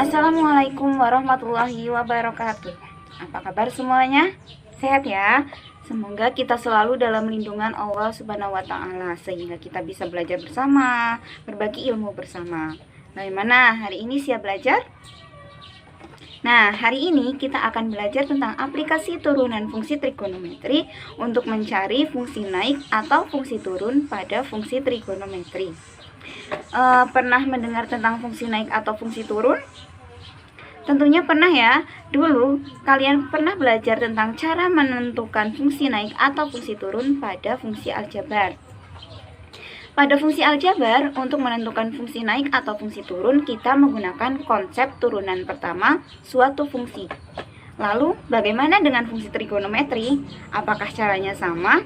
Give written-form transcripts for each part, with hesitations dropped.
Assalamualaikum warahmatullahi wabarakatuh. Apa kabar semuanya? Sehat ya? Semoga kita selalu dalam lindungan Allah Subhanahu wa taala sehingga kita bisa belajar bersama, berbagi ilmu bersama. Bagaimana hari ini siap belajar? Nah, hari ini kita akan belajar tentang aplikasi turunan fungsi trigonometri untuk mencari fungsi naik atau fungsi turun pada fungsi trigonometri. Pernah mendengar tentang fungsi naik atau fungsi turun? Tentunya pernah ya. Dulu kalian pernah belajar tentang cara menentukan fungsi naik atau fungsi turun pada fungsi aljabar. Pada fungsi aljabar, untuk menentukan fungsi naik atau fungsi turun, kita menggunakan konsep turunan pertama suatu fungsi. Lalu, bagaimana dengan fungsi trigonometri? Apakah caranya sama?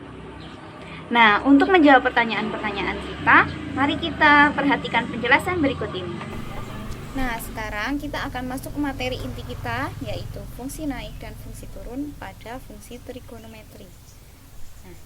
Nah, untuk menjawab pertanyaan-pertanyaan kita, mari kita perhatikan penjelasan berikut ini. Nah, sekarang kita akan masuk ke materi inti kita, yaitu fungsi naik dan fungsi turun pada fungsi trigonometri. Nah,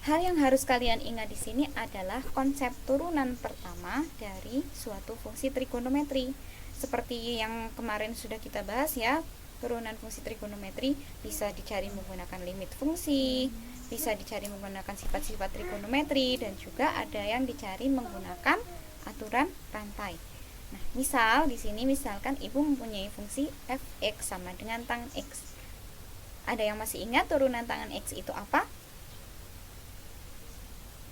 hal yang harus kalian ingat di sini adalah konsep turunan pertama dari suatu fungsi trigonometri. Seperti yang kemarin sudah kita bahas ya, turunan fungsi trigonometri bisa dicari menggunakan limit fungsi, bisa dicari menggunakan sifat-sifat trigonometri, dan juga ada yang dicari menggunakan aturan rantai. Nah, misal di sini misalkan Ibu mempunyai fungsi fx sama dengan tangen x. Ada yang masih ingat turunan tangen x itu apa?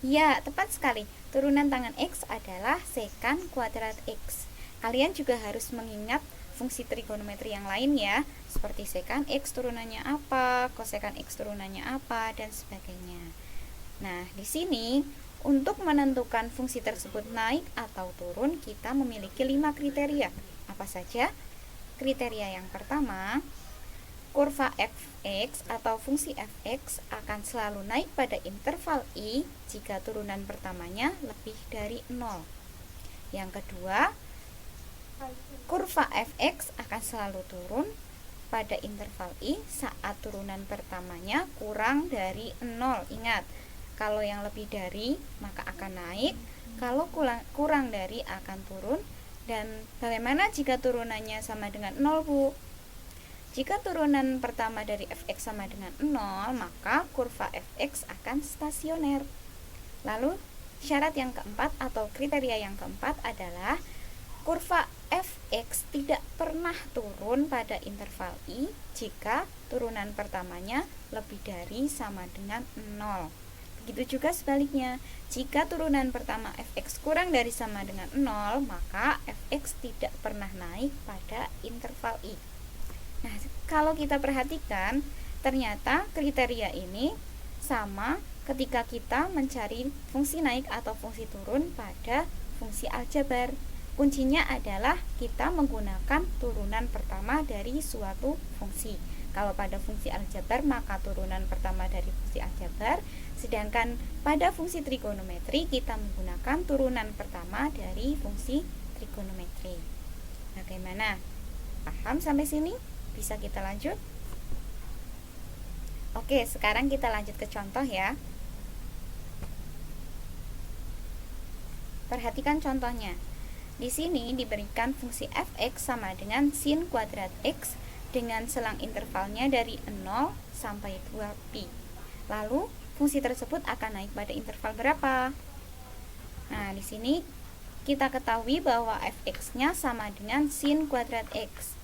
Ya, tepat sekali. Turunan tangen x adalah sekan kuadrat x. Kalian juga harus mengingat fungsi trigonometri yang lain ya, seperti sekan x turunannya apa, kosekan x turunannya apa, dan sebagainya. Nah, di sini untuk menentukan fungsi tersebut naik atau turun, kita memiliki 5 kriteria. Apa saja? Kriteria yang pertama, kurva fx atau fungsi fx akan selalu naik pada interval i jika turunan pertamanya lebih dari 0. Yang kedua, kurva fx akan selalu turun pada interval i saat turunan pertamanya kurang dari 0. Ingat, kalau yang lebih dari maka akan naik, kalau kurang dari akan turun. Dan bagaimana jika turunannya sama dengan 0, Bu? Jika turunan pertama dari fx sama dengan 0, maka kurva fx akan stasioner. Lalu syarat yang keempat atau kriteria yang keempat adalah kurva fx tidak pernah turun pada interval i jika turunan pertamanya lebih dari sama dengan 0. Begitu juga sebaliknya, jika turunan pertama fx kurang dari sama dengan 0, maka fx tidak pernah naik pada interval i. Nah, kalau kita perhatikan, ternyata kriteria ini sama ketika kita mencari fungsi naik atau fungsi turun pada fungsi aljabar. Kuncinya adalah kita menggunakan turunan pertama dari suatu fungsi. Kalau pada fungsi aljabar maka turunan pertama dari fungsi aljabar, sedangkan pada fungsi trigonometri kita menggunakan turunan pertama dari fungsi trigonometri. Bagaimana? Paham sampai sini? Bisa kita lanjut? Oke, sekarang kita lanjut ke contoh ya. Perhatikan contohnya. Di sini diberikan fungsi fx sama dengan sin kuadrat x dengan selang intervalnya dari 0 sampai 2pi. Lalu, fungsi tersebut akan naik pada interval berapa? Nah, di sini kita ketahui bahwa fx-nya sama dengan sin kuadrat x.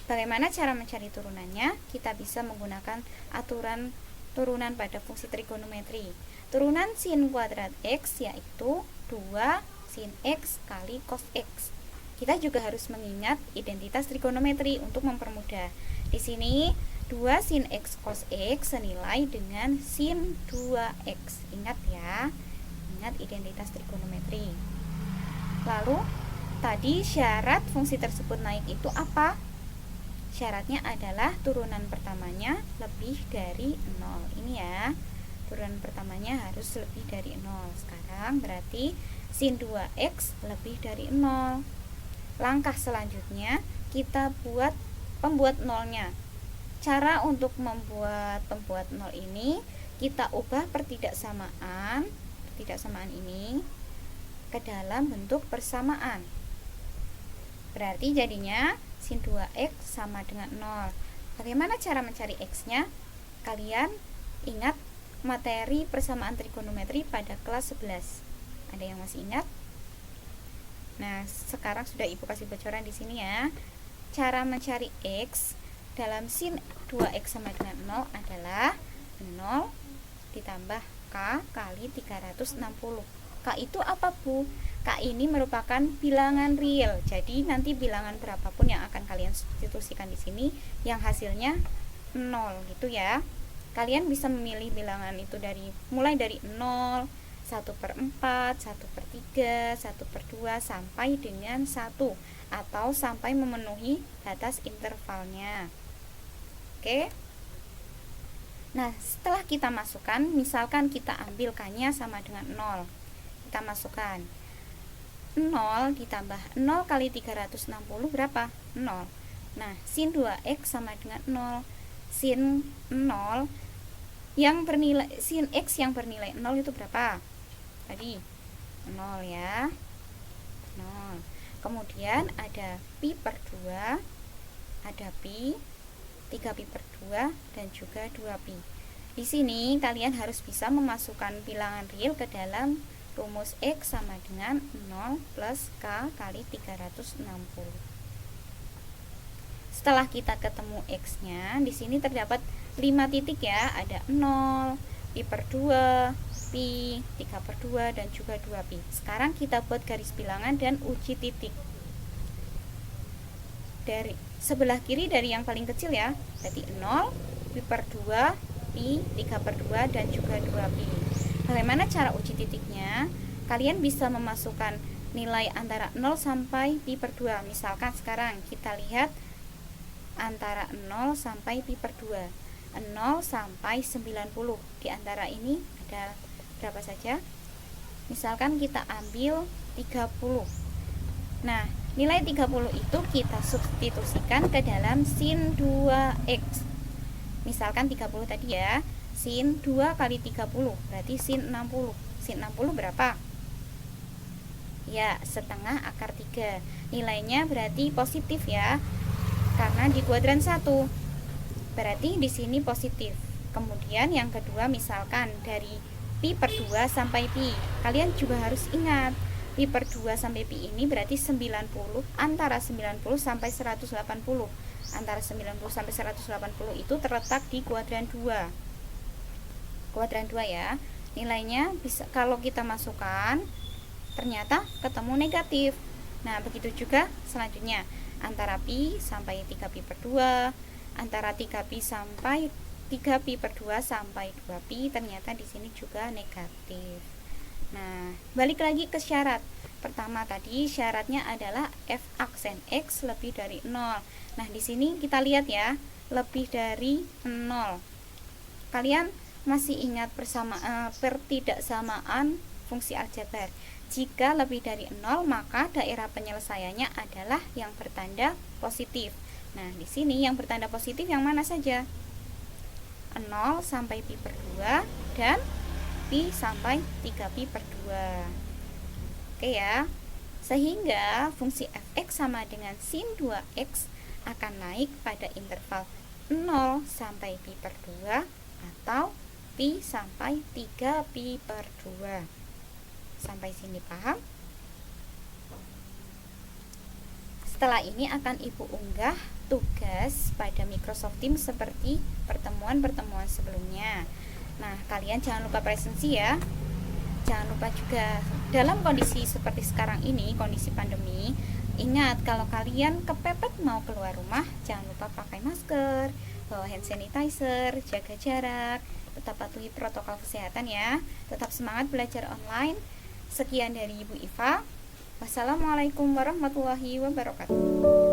Bagaimana cara mencari turunannya? Kita bisa menggunakan aturan turunan pada fungsi trigonometri. Turunan sin kuadrat x yaitu 2 sin x kali cos x. Kita juga harus mengingat identitas trigonometri untuk mempermudah. Di sini 2 sin x cos x senilai dengan sin 2x. Ingat ya, ingat identitas trigonometri. Lalu, tadi syarat fungsi tersebut naik itu apa? Syaratnya adalah turunan pertamanya lebih dari 0. Ini ya, turunan pertamanya harus lebih dari 0. Sekarang berarti sin 2x lebih dari 0. Langkah selanjutnya kita buat pembuat nolnya. Cara untuk membuat pembuat nol ini kita ubah pertidaksamaan ini ke dalam bentuk persamaan. Berarti jadinya sin 2x sama dengan 0. Bagaimana cara mencari x-nya? Kalian ingat materi persamaan trigonometri pada kelas 11. Ada yang masih ingat? Nah, sekarang sudah Ibu kasih bocoran di sini ya. Cara mencari x dalam sin 2x sama dengan 0 adalah 0 ditambah k kali 360. K itu apa, Bu? K ini merupakan bilangan real. Jadi nanti bilangan berapapun yang akan kalian substitusikan di sini yang hasilnya 0 gitu ya. Kalian bisa memilih bilangan itu mulai dari 0, 1/4, 1/3, 1/2 sampai dengan 1 atau sampai memenuhi batas intervalnya. Oke. Nah, setelah kita masukkan, misalkan kita ambil k-nya sama dengan 0. Kita masukkan 0 ditambah 0 kali 360 berapa? 0. Nah, sin 2x sama dengan 0. Sin 0 sin x yang bernilai 0 itu berapa? Tadi 0 ya. 0. Kemudian ada pi per 2, ada pi, 3pi per 2, dan juga 2pi. Di sini kalian harus bisa memasukkan bilangan real ke dalam rumus x sama dengan 0 plus k kali 360. Setelah kita ketemu x-nya, di sini terdapat 5 titik ya, ada 0, pi per 2, pi, 3/2, dan juga 2pi. Sekarang kita buat garis bilangan dan uji titik. Dari sebelah kiri dari yang paling kecil ya, jadi 0, pi per 2, pi, 3/2, dan juga 2pi. Bagaimana cara uji titiknya? Kalian bisa memasukkan nilai antara 0 sampai pi per 2. Misalkan sekarang kita lihat antara 0 sampai pi per 2. 0 sampai 90. Di antara ini ada berapa saja? Misalkan kita ambil 30. Nah, nilai 30 itu kita substitusikan ke dalam sin 2x. Misalkan 30 tadi ya, sin 2 kali 30 berarti sin 60. Sin 60 berapa? Ya, setengah akar 3. Nilainya berarti positif ya, karena di kuadran 1. Berarti di sini positif. Kemudian yang kedua, misalkan dari pi per 2 sampai pi. Kalian juga harus ingat, pi per 2 sampai pi ini berarti 90, antara 90 sampai 180. Antara 90 sampai 180 itu terletak di kuadran 2. Kuadran 2 ya. Nilainya bisa kalau kita masukkan ternyata ketemu negatif. Nah, begitu juga selanjutnya antara pi sampai 3pi per 2, antara 3pi sampai 3pi per 2 sampai 2pi, ternyata di sini juga negatif. Nah, balik lagi ke syarat. Pertama tadi syaratnya adalah f aksen x lebih dari 0. Nah, di sini kita lihat ya, lebih dari 0. Kalian masih ingat pertidaksamaan fungsi aljabar? Jika lebih dari 0, maka daerah penyelesaiannya adalah yang bertanda positif. Nah, di sini yang bertanda positif yang mana saja? 0 sampai pi per 2 dan pi sampai 3pi per 2. Oke ya. Sehingga fungsi fx sama dengan sin 2x akan naik pada interval 0 sampai pi per 2 atau pi sampai 3pi per 2. Sampai sini paham? Setelah ini akan Ibu unggah tugas pada Microsoft Teams seperti pertemuan-pertemuan sebelumnya. Nah, kalian jangan lupa presensi ya. Jangan lupa juga dalam kondisi seperti sekarang ini, kondisi pandemi, ingat kalau kalian kepepet mau keluar rumah, jangan lupa pakai masker, bawa hand sanitizer, jaga jarak, tetap patuhi protokol kesehatan ya. Tetap semangat belajar online. Sekian dari Ibu Iva. Wassalamualaikum warahmatullahi wabarakatuh.